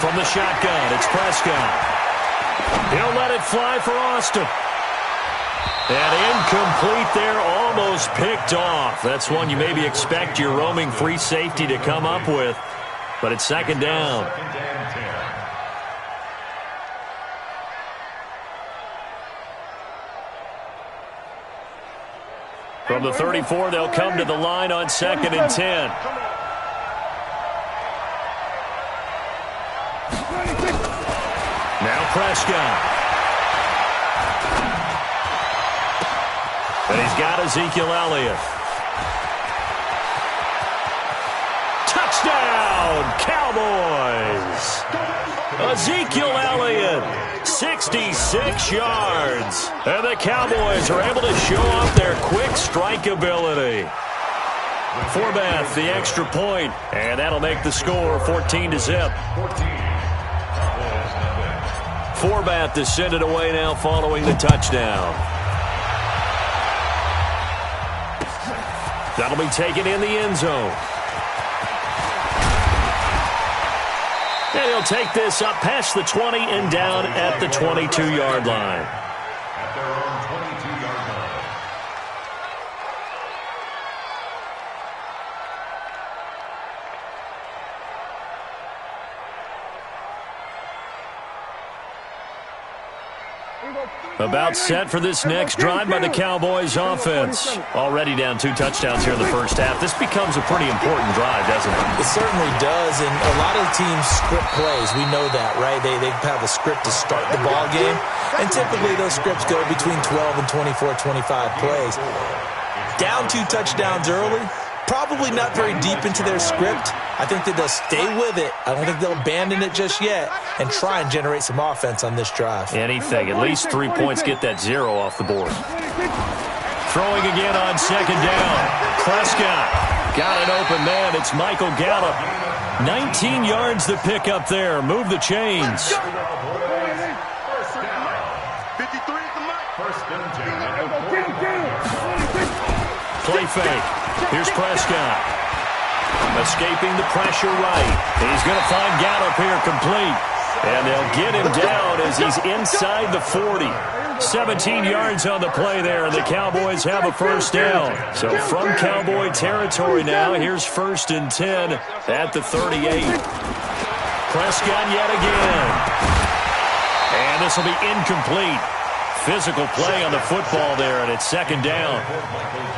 From the shotgun, it's Prescott. He'll let it fly for Austin. And incomplete there, almost picked off. That's one you maybe expect your roaming free safety to come up with. But it's second down. From the 34, they'll come to the line on 2nd and 10. Now Prescott. And he's got Ezekiel Elliott. Touchdown, Cowboys! Ezekiel Elliott, 66 yards. And the Cowboys are able to show off their quick strike ability. Forbath, the extra point, and that'll make the score 14-0. Forbath to send it away now following the touchdown. That'll be taken in the end zone. And he'll take this up past the 20 and down at the 22-yard line. At their own 22-yard line. About set for this next drive by the Cowboys offense. Already down 2 touchdowns here in the first half. This becomes a pretty important drive, doesn't it? It certainly does, and a lot of teams script plays. We know that, right? They have a script to start the ball game, and typically those scripts go between 12 and 24, 25 plays. Down 2 touchdowns early, probably not very deep into their script. I think that they'll stay with it. I don't think they'll abandon it just yet and try and generate some offense on this drive. Anything. At least 3 points, get that 0 off the board. Throwing again on 2nd down. Prescott got an open man. It's Michael Gallup. 19 yards to pick up there. Move the chains. Play fake. Here's Prescott. Escaping the pressure right. He's going to find Gallup here complete. And they'll get him down as he's inside the 40. 17 yards on the play there, and the Cowboys have a first down. So from Cowboy territory now, here's 1st and 10 at the 38. Prescott yet again. And this will be incomplete. Physical play on the football there, and it's 2nd down.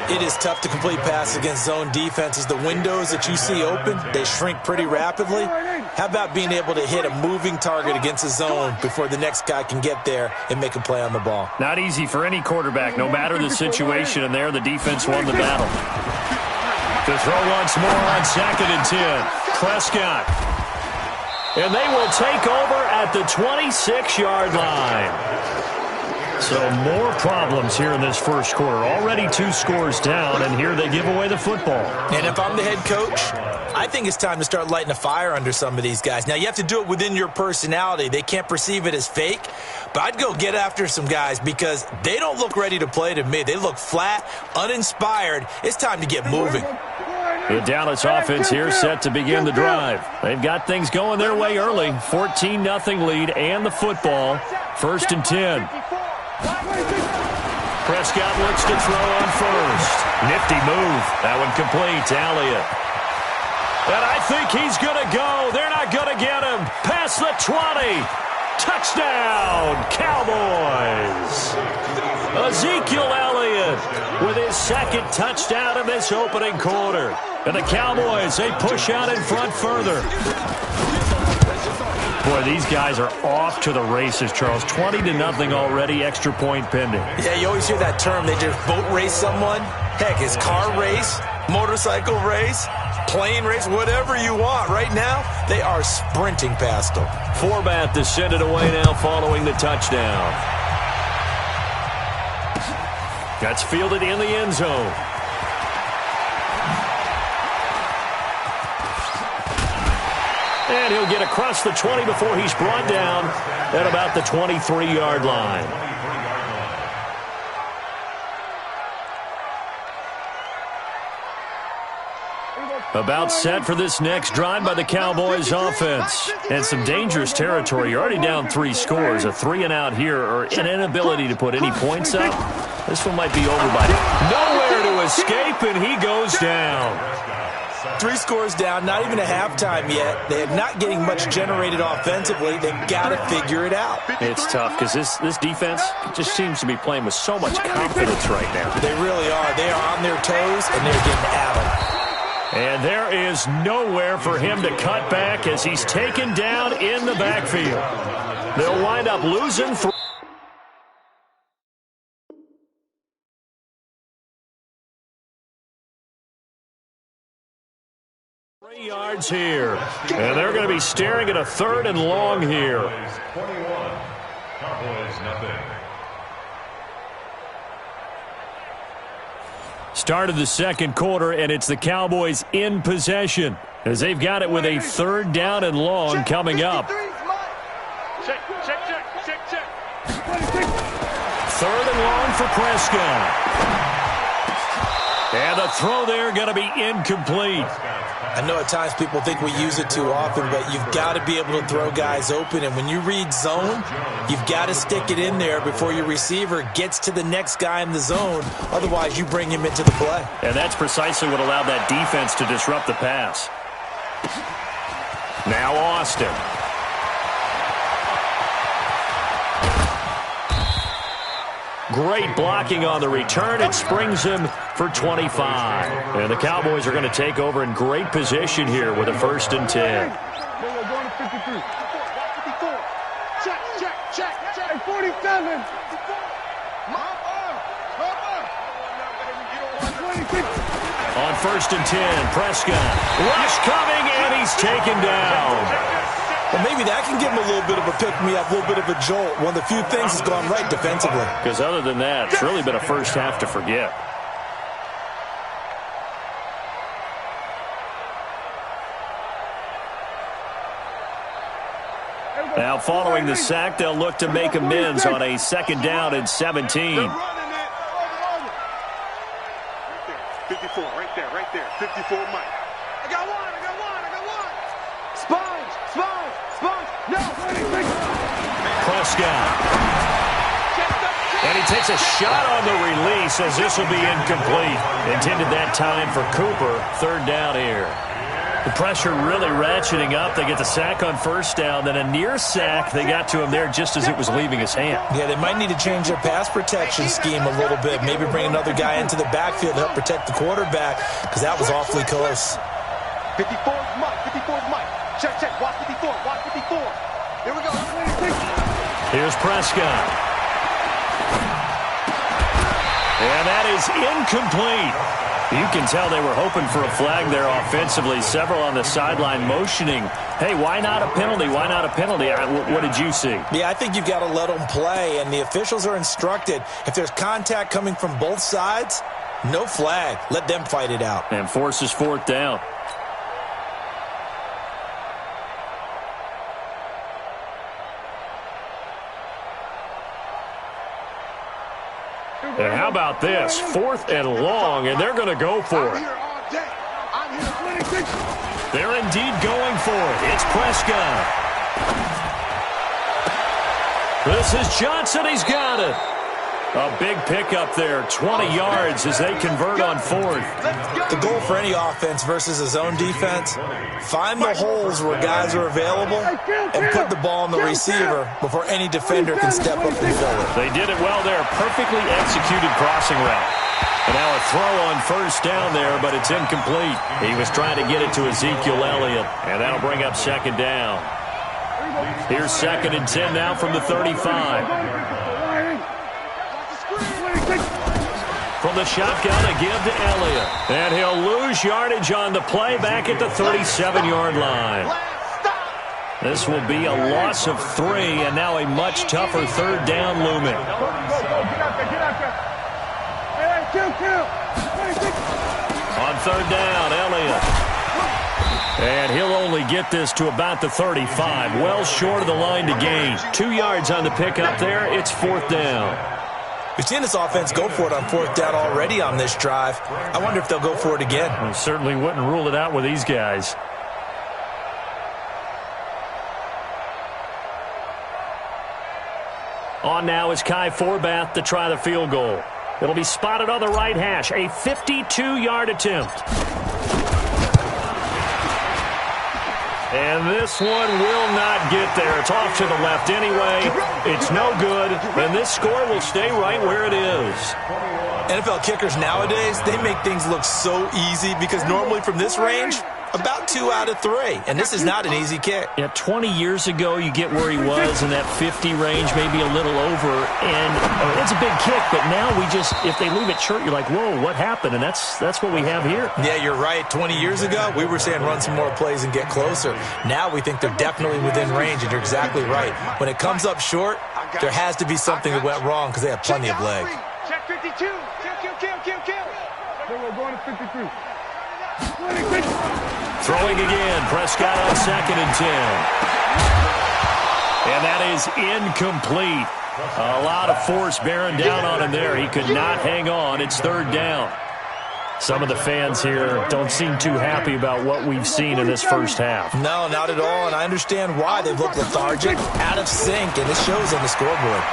It is tough to complete passes against zone defenses. The windows that you see open, they shrink pretty rapidly. How about being able to hit a moving target against a zone before the next guy can get there and make a play on the ball? Not easy for any quarterback, no matter the situation, and there the defense won the battle. To throw once more on 2nd and 10. Prescott. And they will take over at the 26-yard line. So more problems here in this first quarter. Already 2 scores down, and here they give away the football. And if I'm the head coach, I think it's time to start lighting a fire under some of these guys. Now, you have to do it within your personality. They can't perceive it as fake. But I'd go get after some guys because they don't look ready to play to me. They look flat, uninspired. It's time to get moving. The Dallas offense here set to begin the drive. They've got things going their way early. 14-0 lead and the football. 1st and 10. Prescott looks to throw on 1st. Nifty move. That one complete to Elliott. And I think he's going to go. They're not going to get him. Past the 20. Touchdown, Cowboys. Ezekiel Elliott with his 2nd touchdown in this opening quarter. And the Cowboys, they push out in front further. Boy, these guys are off to the races, Charles. 20-0 already, extra point pending. Yeah, you always hear that term. They just boat race someone. Heck, it's car race, motorcycle race, plane race, whatever you want. Right now, they are sprinting past them. Forbath to send it away now following the touchdown. That's fielded in the end zone. And he'll get across the 20 before he's brought down at about the 23-yard line. About set for this next drive by the Cowboys offense. And some dangerous territory. You're already down 3 scores. A 3-and-out here or an inability to put any points up. This one might be over by nowhere to escape, and he goes down. 3 scores down, not even a halftime yet. They're not getting much generated offensively. They've got to figure it out. It's tough because this defense just seems to be playing with so much confidence right now. They really are. They are on their toes, and they're getting at them. And there is nowhere for him to cut back as he's taken down in the backfield. They'll wind up losing 3 yards here. And they're going to be staring at a 3rd and long here. 21. Cowboys nothing. Start of the second quarter, and it's the Cowboys in possession as they've got it with a 3rd down and long coming up. Check. 3rd and long for Prescott. And the throw there going to be incomplete. I know at times people think we use it too often, but you've got to be able to throw guys open. And when you read zone, you've got to stick it in there before your receiver gets to the next guy in the zone. Otherwise, you bring him into the play. And that's precisely what allowed that defense to disrupt the pass. Now Austin. Great blocking on the return. It springs him for 25. And the Cowboys are going to take over in great position here with a 1st and 10. Check. 47. On 1st and 10, Prescott. Rush coming, and he's taken down. Well, maybe that can give him a little bit of a pick-me-up, a little bit of a jolt. One of the few things that's gone right defensively. Because other than that, it's really been a first half to forget. Now, following the sack, they'll look to make amends on a 2nd down and 17. 54, right there. 54, Mike. I got one. Sponge. No. Prescott. And he takes a shot on the release as this will be incomplete. Intended that time for Cooper. 3rd down here. The pressure really ratcheting up. They get the sack on 1st down. Then a near sack. They got to him there just as it was leaving his hand. Yeah, they might need to change their pass protection scheme a little bit. Maybe bring another guy into the backfield to help protect the quarterback because that was awfully close. 54's Mike. Check. Watch 54. Here we go. Here's Prescott. And that is incomplete. You can tell they were hoping for a flag there offensively. Several on the sideline motioning, hey, why not a penalty? Why not a penalty? What did you see? Yeah, I think you've got to let them play, and the officials are instructed. If there's contact coming from both sides, no flag. Let them fight it out. And forces 4th down. And how about this? 4th and long, and they're going to go for it. They're indeed going for it. It's Prescott. This is Johnson. He's got it. A big pickup there, 20 yards as they convert on 4th. The goal for any offense versus a zone defense, find the holes where guys are available and put the ball on the receiver before any defender can step up and fill it. They did it well there. Perfectly executed crossing route. And now a throw on 1st down there, but it's incomplete. He was trying to get it to Ezekiel Elliott, and that'll bring up 2nd down. Here's 2nd and 10 now from the 35. From the shotgun, a give to Elliott. And he'll lose yardage on the play back at the 37-yard line. This will be a loss of 3, and now a much tougher 3rd down looming. On 3rd down, Elliott. And he'll only get this to about the 35, well short of the line to gain. 2 yards on the pickup there. It's 4th down. We've seen this offense go for it on 4th down already on this drive. I wonder if they'll go for it again. I certainly wouldn't rule it out with these guys. On now is Kai Forbath to try the field goal. It'll be spotted on the right hash. A 52-yard attempt. And this one will not get there. It's off to the left anyway. It's no good. And this score will stay right where it is. NFL kickers nowadays, they make things look so easy because normally from this range, about 2 out of 3. And this is not an easy kick. Yeah, 20 years ago, you get where he was in that 50 range, maybe a little over. And it's a big kick, but now we just, if they leave it short, you're like, whoa, what happened? And that's what we have here. Yeah, you're right. 20 years ago, we were saying run some more plays and get closer. Now we think they're definitely within range, and you're exactly right. When it comes up short, there has to be something that went wrong because they have plenty of leg. Check 52. Kill. We're going to 53. Throwing again, Prescott on 2nd and 10. And that is incomplete. A lot of force bearing down on him there. He could not hang on. It's 3rd down. Some of the fans here don't seem too happy about what we've seen in this first half. No, not at all, and I understand why. They've looked lethargic, out of sync, and it shows on the scoreboard.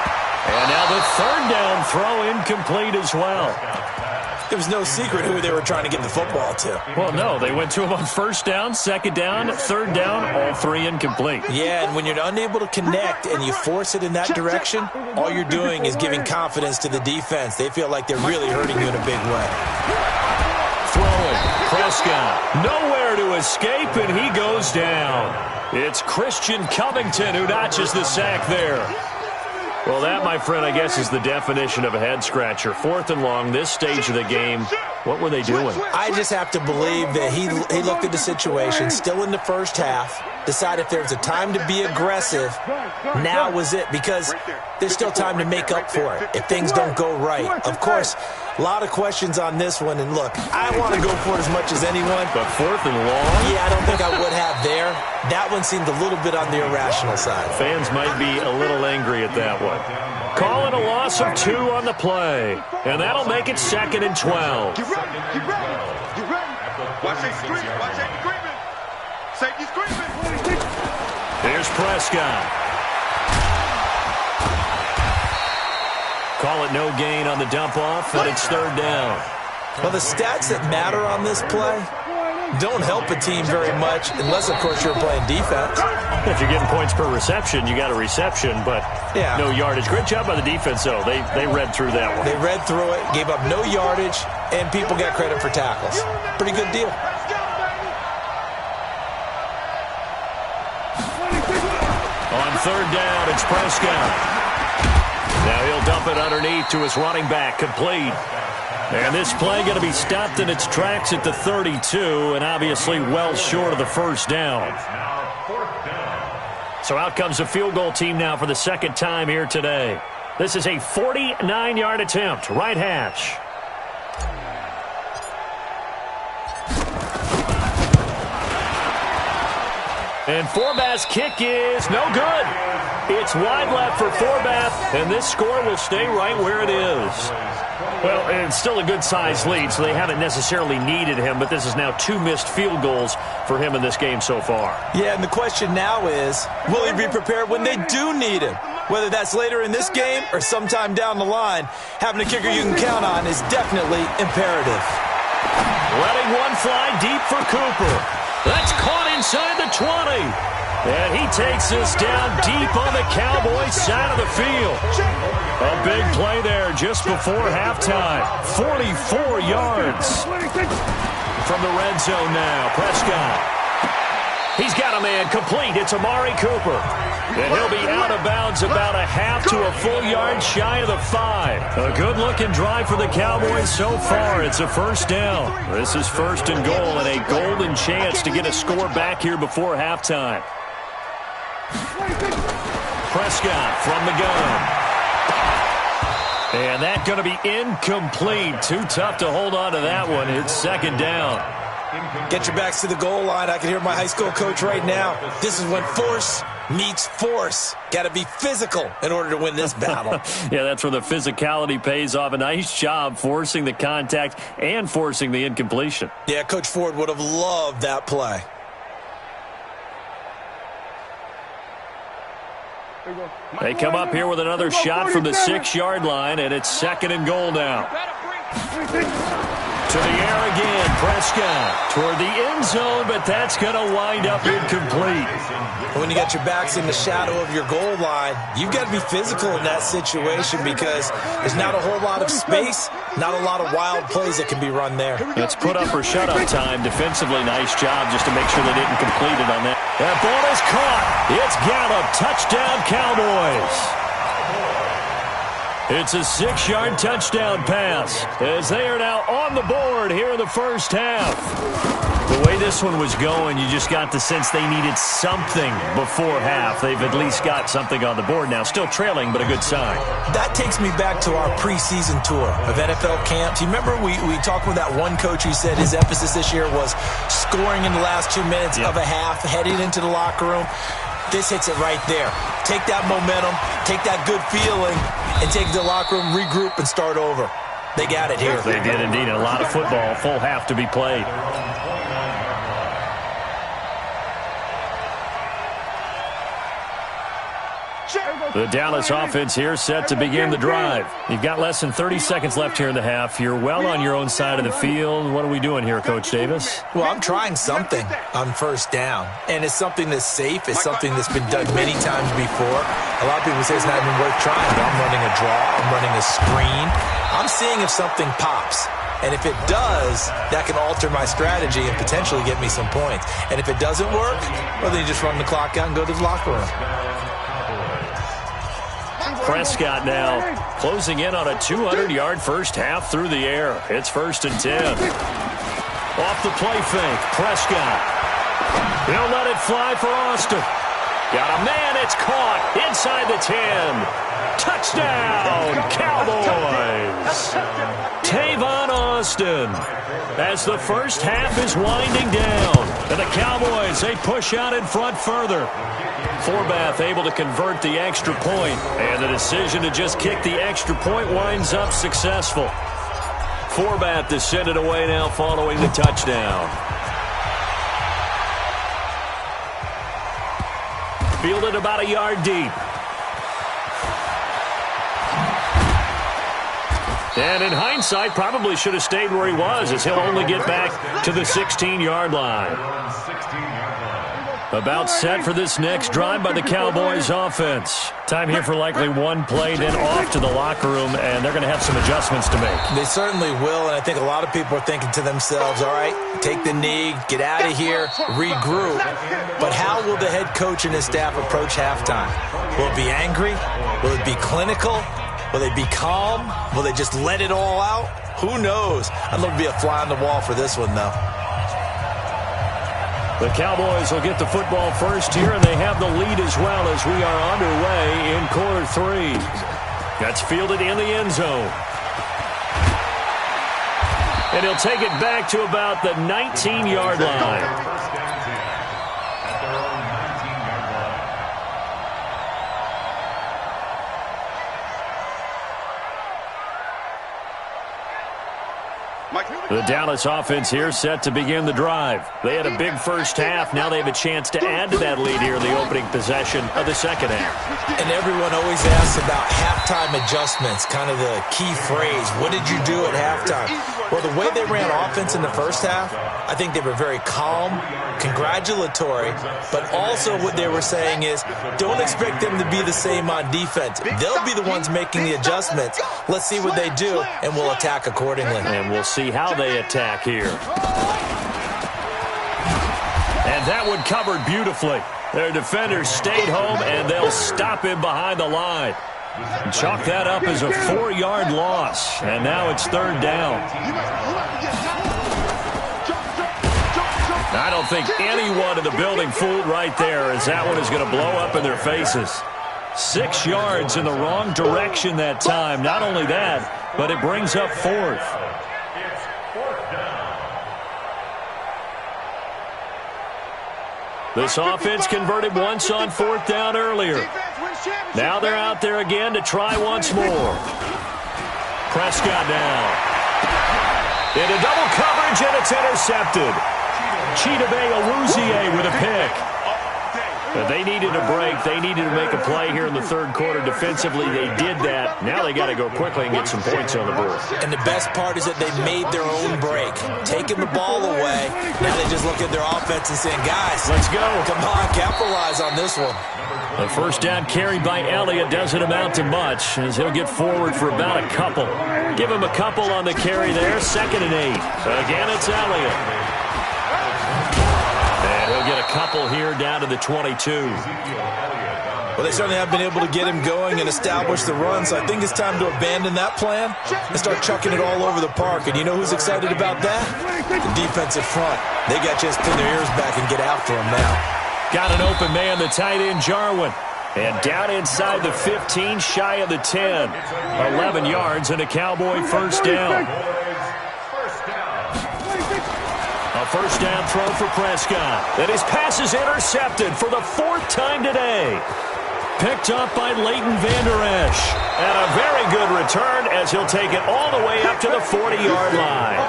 And now the 3rd down throw incomplete as well. It was no secret who they were trying to get the football to. Well, no, they went to him on 1st down, 2nd down, 3rd down, all 3 incomplete. Yeah, and when you're unable to connect and you force it in that direction, all you're doing is giving confidence to the defense. They feel like they're really hurting you in a big way. Throwing, Prescott, nowhere to escape, and he goes down. It's Christian Covington who notches the sack there. Well, that, my friend, I guess is the definition of a head-scratcher. 4th and long, this stage of the game. What were they doing? I just have to believe that he looked at the situation, still in the first half, decided if there's a time to be aggressive, now was it, because there's still time to make up for it if things don't go right. Of course, a lot of questions on this one, and look, I want to go for it as much as anyone. But 4th and long? Yeah, I don't think I would have there. That one seemed a little bit on the irrational side. Fans might be a little angry at that one. Call it a loss of 2 on the play. And that'll make it 2nd and 12. Get ready. Watch safety screaming. Safety screaming. Here's Prescott. Call it no gain on the dump off, and it's 3rd down. Well, the stats that matter on this play don't help a team very much unless, of course, you're playing defense. If you're getting points per reception, you got a reception, but yeah, no yardage. Great job by the defense, though. They read through that one. They read through it, gave up no yardage, and people got credit for tackles. Pretty good deal. On 3rd down, it's Prescott. Now he'll dump it underneath to his running back, complete. And this play going to be stopped in its tracks at the 32, and obviously well short of the 1st down. So out comes the field goal team now for the 2nd time here today. This is a 49-yard attempt, right hash. And Forbath's kick is no good. It's wide left for Forbath, and this score will stay right where it is. Well, it's still a good-sized lead, so they haven't necessarily needed him, but this is now 2 missed field goals for him in this game so far. Yeah, and the question now is, will he be prepared when they do need him? Whether that's later in this game or sometime down the line, having a kicker you can count on is definitely imperative. Letting one fly deep for Cooper. That's caught inside the 20. And he takes this down deep on the Cowboys' side of the field. A big play there just before halftime. 44 yards. From the red zone now, Prescott. He's got a man complete. It's Amari Cooper. And he'll be out of bounds about a half to a full yard shy of the 5. A good-looking drive for the Cowboys so far. It's a 1st down. This is 1st and goal and a golden chance to get a score back here before halftime. Prescott from the gun. And that's going to be incomplete. Too tough to hold on to that one. It's 2nd down. Get your backs to the goal line. I can hear my high school coach right now. This is when force meets force. Got to be physical in order to win this battle. Yeah, that's where the physicality pays off. A nice job forcing the contact and forcing the incompletion. Yeah, Coach Ford would have loved that play. They come up here with another shot from the 6-yard line, and it's 2nd and goal now. To the air again, Prescott toward the end zone, but that's going to wind up incomplete. When you got your backs in the shadow of your goal line, you've got to be physical in that situation because there's not a whole lot of space, not a lot of wild plays that can be run there. Let's put up or shut up time. Defensively, nice job just to make sure they didn't complete it on that. That ball is caught. It's Gallup. Touchdown, Cowboys. It's a 6-yard touchdown pass as they are now on the board here in the first half. The way this one was going, you just got the sense they needed something before half. They've at least got something on the board now. Still trailing, but a good sign. That takes me back to our preseason tour of NFL camps. You remember we talked with that one coach who said his emphasis this year was scoring in the last 2 minutes of a half, heading into the locker room. This hits it right there. Take that momentum, take that good feeling, and take it to the locker room, regroup, and start over. They got it here. They did indeed. A lot of football, full half to be played. The Dallas offense here set to begin the drive. You've got less than 30 seconds left here in the half. You're well on your own side of the field. What are we doing here, Coach Davis? Well, I'm trying something on first down, and it's something that's safe. It's something that's been done many times before. A lot of people say it's not even worth trying, but I'm running a draw. I'm running a screen. I'm seeing if something pops. And if it does, that can alter my strategy and potentially get me some points. And if it doesn't work, well, then you just run the clock out and go to the locker room. Prescott now closing in on a 200-yard first half through the air. It's 1st and 10. Off the play fake, Prescott. He'll let it fly for Austin. Got a man, it's caught inside the 10. Touchdown, Cowboys. Tavon Austin as the first half is winding down. And the Cowboys, they push out in front further. Forbath able to convert the extra point, and the decision to just kick the extra point winds up successful. Forbath to send it away now following the touchdown. Fielded about a yard deep. And in hindsight, probably should have stayed where he was, as he'll only get back to the 16-yard line. About set for this next drive by the Cowboys offense. Time here for likely one play, then off to the locker room, and they're going to have some adjustments to make. They certainly will, and I think a lot of people are thinking to themselves, all right, take the knee, get out of here, regroup. But how will the head coach and his staff approach halftime? Will it be angry? Will it be clinical? Will they be calm? Will they just let it all out? Who knows? I'd love to be a fly on the wall for this one, though. The Cowboys will get the football first here, and they have the lead as well as we are underway in quarter 3. That's fielded in the end zone. And he'll take it back to about the 19-yard line. The Dallas offense here set to begin the drive. They had a big first half. Now they have a chance to add to that lead here in the opening possession of the second half. And everyone always asks about halftime adjustments, kind of the key phrase. What did you do at halftime? Well, the way they ran offense in the first half, I think they were very calm, congratulatory, but also what they were saying is don't expect them to be the same on defense. They'll be the ones making the adjustments. Let's see what they do, and we'll attack accordingly. And we'll see how they attack here. And that one covered beautifully. Their defenders stayed home, and they'll stop him behind the line. Chalk that up as a 4-yard loss, and now it's 3rd down. I don't think anyone in the building fooled right there, as that one is going to blow up in their faces. 6 yards in the wrong direction that time. Not only that, but it brings up 4th. This offense converted once on 4th down earlier. Now they're out there again to try once more. Prescott now. Into double coverage, and it's intercepted. Chidobe Awuzie with a pick. But they needed a break. They needed to make a play here in the 3rd quarter. Defensively, they did that. Now they got to go quickly and get some points on the board. And the best part is that they made their own break. Taking the ball away. Now they just look at their offense and saying, guys, let's go. Come on, capitalize on this one. The 1st down carry by Elliott doesn't amount to much, as he'll get forward for about a couple. Give him a couple on the carry there. 2nd and 8. Again, it's Elliott. And he'll get a couple here down to the 22. Well, they certainly have been able to get him going and establish the run, so I think it's time to abandon that plan and start chucking it all over the park. And you know who's excited about that? The defensive front. They got to just pin their ears back and get after him now. Got an open man, the tight end, Jarwin. And down inside the 15, shy of the 10. 11 yards and a Cowboy 1st down. A 1st down throw for Prescott. And his pass is intercepted for the 4th time today. Picked up by Leighton Vander Esch. And a very good return as he'll take it all the way up to the 40-yard line.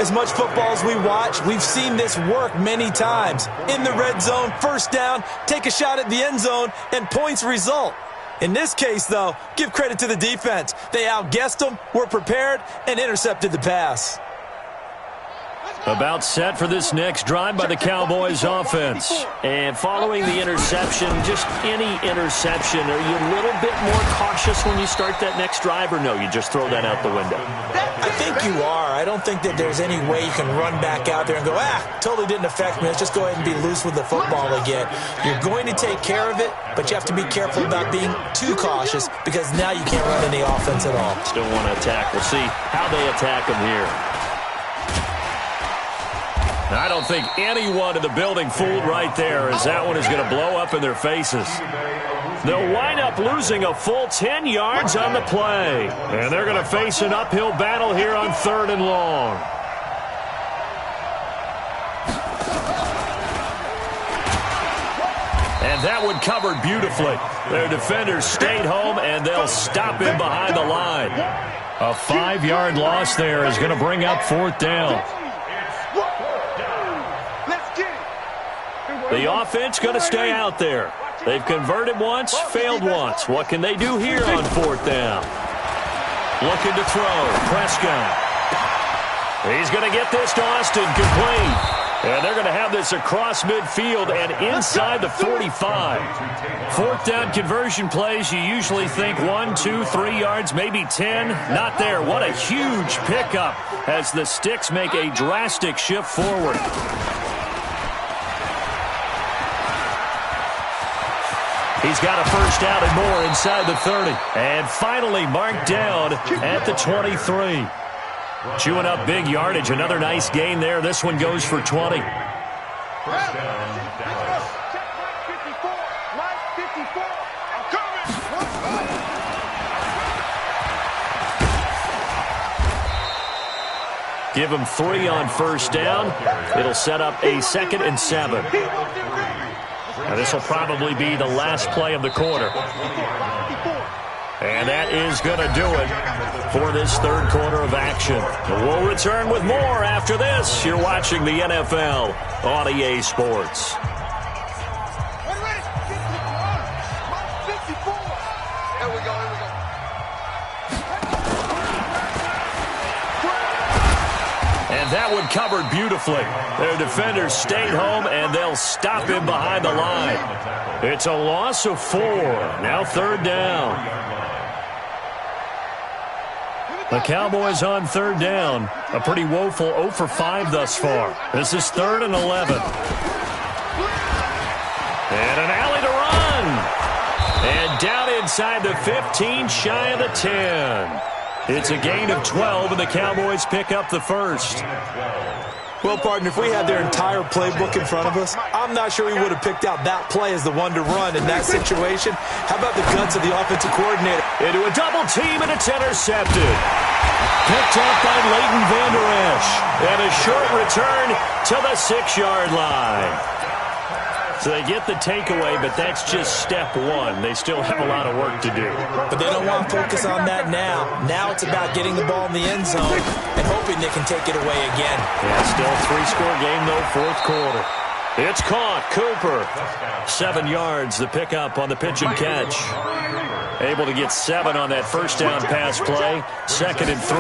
As much football as we watch, we've seen this work many times. In the red zone, 1st down, take a shot at the end zone, and points result. In this case, though, give credit to the defense. They outguessed them, were prepared, and intercepted the pass. About set for this next drive by the Cowboys offense. And following the interception, just any interception, are you a little bit more cautious when you start that next drive, or no, you just throw that out the window? I think you are. I don't think that there's any way you can run back out there and go, totally didn't affect me. Let's just go ahead and be loose with the football again. You're going to take care of it, but you have to be careful about being too cautious because now you can't run any offense at all. Still want to attack. We'll see how they attack them here. I don't think anyone in the building fooled right there, as that one is going to blow up in their faces. They'll wind up losing a full 10 yards on the play. And they're going to face an uphill battle here on 3rd and long. And that one covered beautifully. Their defenders stayed home, and they'll stop him behind the line. A 5-yard loss there is going to bring up 4th down. The offense going to stay out there. They've converted once, failed once. What can they do here on 4th down? Looking to throw. Prescott. He's going to get this to Austin complete. And they're going to have this across midfield and inside the 45. 4th down conversion plays, you usually think 1, 2, 3 yards, maybe 10. Not there. What a huge pickup as the Sticks make a drastic shift forward. He's got a 1st down and more inside the 30. And finally marked down at the 23. Chewing up big yardage. Another nice gain there. This one goes for 20. First down, Dallas. Give him 3 on 1st down. It'll set up a 2nd and 7. Now this will probably be the last play of the quarter. And that is going to do it for this 3rd quarter of action. We'll return with more after this. You're watching the NFL on EA Sports. And that one covered beautifully. Their defenders stayed home, and they'll stop him behind the line. It's a loss of 4. Now 3rd down. The Cowboys on 3rd down. A pretty woeful 0 for 5 thus far. This is 3rd and 11. And an alley to run. And down inside the 15, shy of the 10. It's a gain of 12, and the Cowboys pick up the 1st. Well, partner, if we had their entire playbook in front of us, I'm not sure we would have picked out that play as the one to run in that situation. How about the guts of the offensive coordinator? Into a double team, and it's intercepted. Picked up by Leighton Vander Esch. And a short return to the 6-yard line. So they get the takeaway, but that's just step one. They still have a lot of work to do. But they don't want to focus on that now. Now it's about getting the ball in the end zone and hoping they can take it away again. Yeah, still a 3-score game, though, fourth quarter. It's caught. Cooper, 7 yards, the pickup on the pitch and catch. Able to get 7 on that first down pass play. 2nd and 3.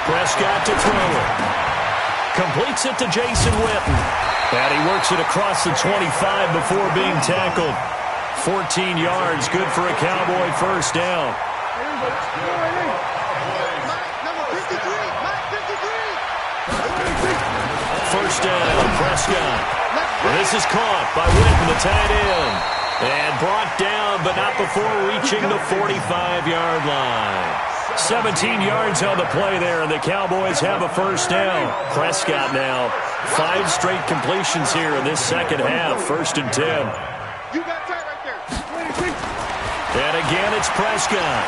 Prescott to throw it. Completes it to Jason Witten. And he works it across the 25 before being tackled. 14 yards, good for a Cowboy first down. First down, Prescott. This is caught by Witten, the tight end. And brought down, but not before reaching the 45-yard line. 17 yards on the play there, and the Cowboys have a first down. Prescott now, 5 straight completions here in this second half. 1st and 10. You got time right there. And again, it's Prescott.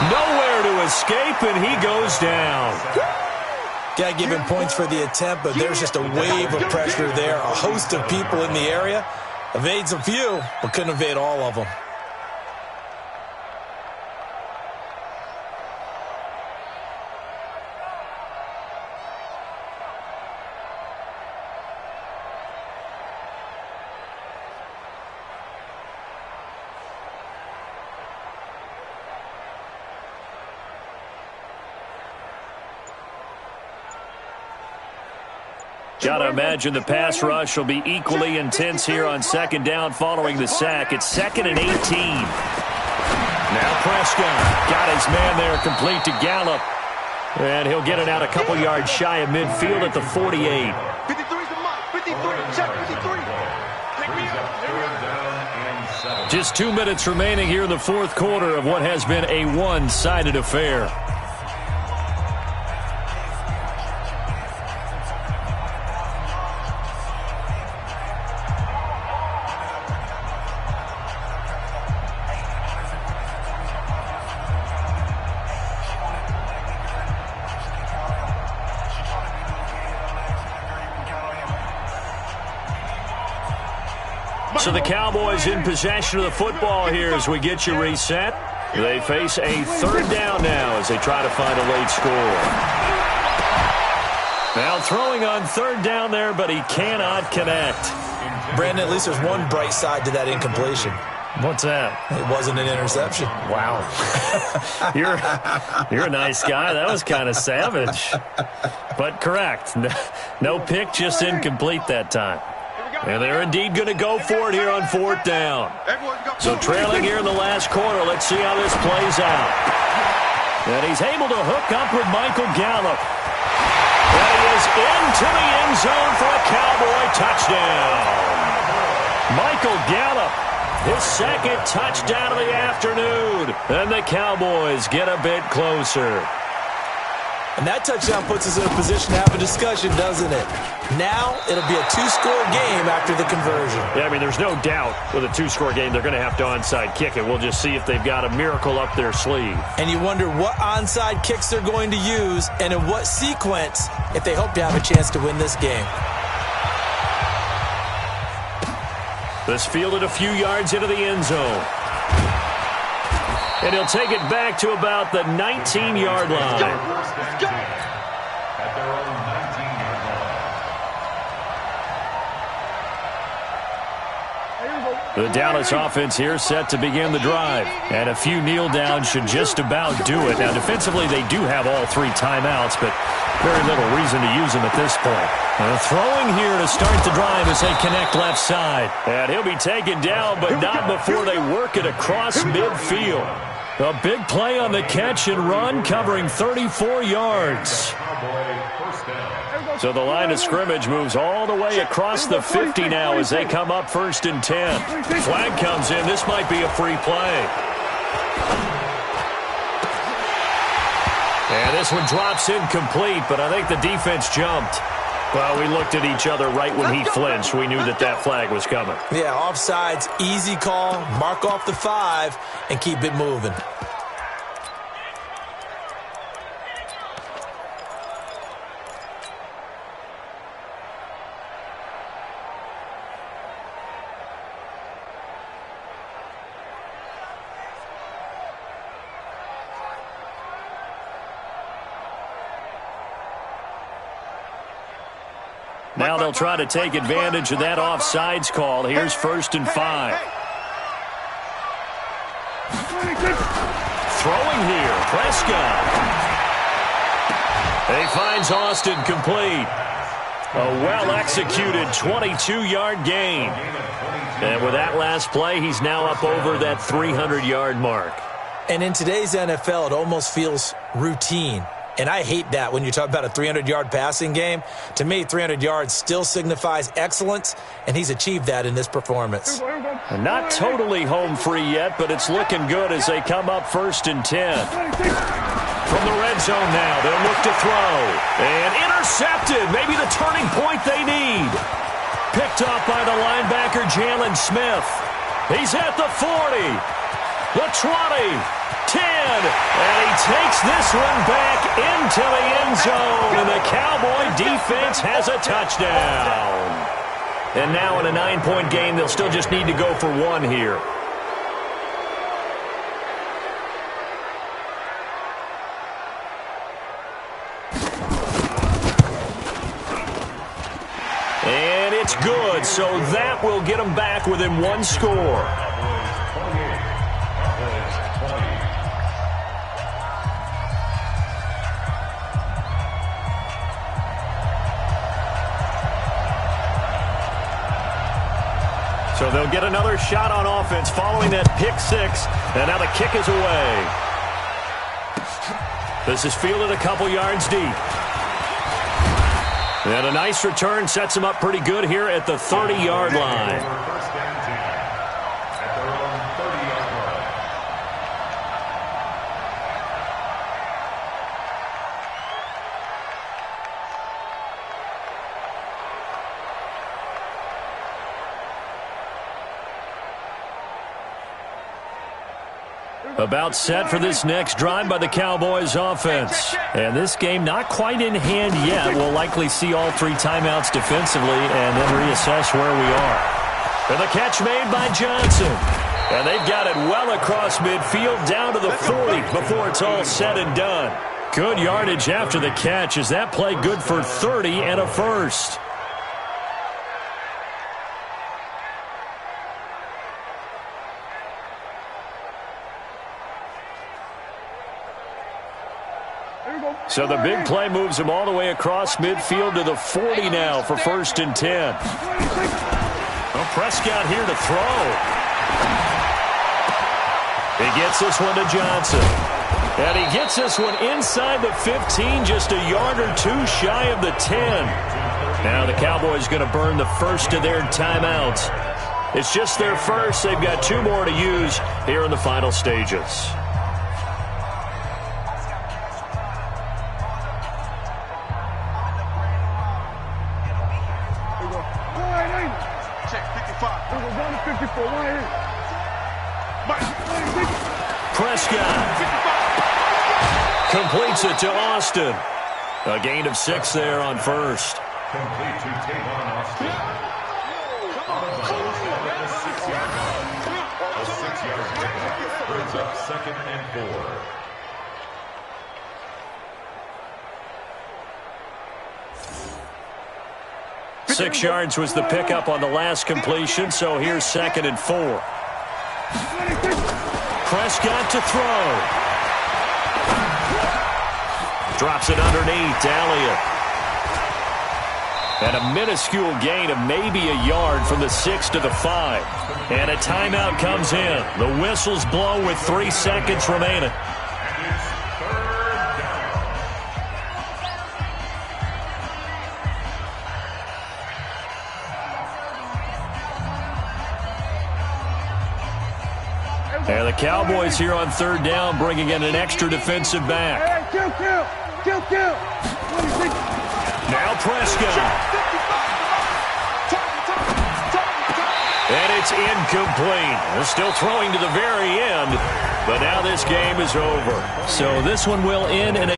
Nowhere to escape, and he goes down. Got to give him points for the attempt, but there's just a wave of pressure there. A host of people in the area. Evades a few, but couldn't evade all of them. Got to imagine the pass rush will be equally intense here on 2nd down following the sack. It's 2nd and 18. Now Prescott got his man there, complete to Gallup. And he'll get it out a couple yards shy of midfield at the 48. 53's the mark. 53. Check 53. Take me out. Just 2 minutes remaining here in the fourth quarter of what has been a one-sided affair. So the Cowboys in possession of the football here as we get you reset. They face a 3rd down now as they try to find a late score. Now throwing on 3rd down there, but he cannot connect. Brandon, at least there's one bright side to that incompletion. What's that? It wasn't an interception. Wow. You're a nice guy. That was kind of savage. But correct. No pick, just incomplete that time. And they're indeed going to go for it here on 4th down. So trailing here in the last quarter, let's see how this plays out. And he's able to hook up with Michael Gallup. And he is into the end zone for a Cowboy touchdown. Michael Gallup, his 2nd touchdown of the afternoon. And the Cowboys get a bit closer. And that touchdown puts us in a position to have a discussion, doesn't it? Now it'll be a 2-score game after the conversion. Yeah, I mean, there's no doubt with a 2-score game they're going to have to onside kick it. We'll just see if they've got a miracle up their sleeve. And you wonder what onside kicks they're going to use and in what sequence if they hope to have a chance to win this game. This fielded a few yards into the end zone. And he'll take it back to about the 19-yard line. The Dallas offense here set to begin the drive. And a few kneel downs should just about do it. Now, defensively, they do have all 3 timeouts, but very little reason to use them at this point. And throwing here to start the drive as they connect left side. And he'll be taken down, but not before they work it across midfield. A big play on the catch and run, covering 34 yards. So the line of scrimmage moves all the way across the 50 now as they come up 1st and 10. Flag comes in. This might be a free play. And this one drops incomplete, but I think the defense jumped. Well, we looked at each other right when he flinched. We knew that that flag was coming. Yeah, offsides, easy call. Mark off the 5 and keep it moving. Now they'll try to take advantage of that offsides call. Here's 1st and 5. Throwing here, Prescott. He finds Austin complete. A well-executed 22-yard gain. And with that last play, he's now up over that 300-yard mark. And in today's NFL, it almost feels routine. And I hate that when you talk about a 300-yard passing game. To me, 300 yards still signifies excellence, and he's achieved that in this performance. And not totally home free yet, but it's looking good as they come up 1st and 10. From the red zone now, they'll look to throw. And intercepted, maybe the turning point they need. Picked up by the linebacker, Jalen Smith. He's at the 40, the 20, 10, and he takes this one back into the end zone, and the Cowboy defense has a touchdown. And now in a 9-point game, they'll still just need to go for 1 here. And it's good, so that will get them back within 1 score. So they'll get another shot on offense following that pick 6, and now the kick is away. This is fielded a couple yards deep. And a nice return sets him up pretty good here at the 30-yard line. About set for this next drive by the Cowboys offense. And this game not quite in hand yet. We'll likely see all 3 timeouts defensively and then reassess where we are. And the catch made by Johnson. And they've got it well across midfield down to the 40 before it's all said and done. Good yardage after the catch as that play good for 30 and a first. So the big play moves him all the way across midfield to the 40 now for 1st and 10. Well, Prescott here to throw. He gets this one to Johnson. And he gets this one inside the 15, just a yard or 2 shy of the 10. Now the Cowboys going to burn the first of their timeouts. It's just their first. They've got 2 more to use here in the final stages. Prescott completes it to Austin. A gain of 6 there on first. Complete to Tavon Austin. On the ball at the 6-yard line. A 6-yard pickup brings up 2nd and 4. Six yards was the pickup on the last completion, so here's 2nd and 4. Prescott to throw. Drops it underneath, Elliott. And a minuscule gain of maybe a yard from the 6 to the 5. And a timeout comes in. The whistles blow with 3 seconds remaining. And the Cowboys here on 3rd down, bringing in an extra defensive back. Now Prescott. And it's incomplete. They're still throwing to the very end, but now this game is over. So this one will end in a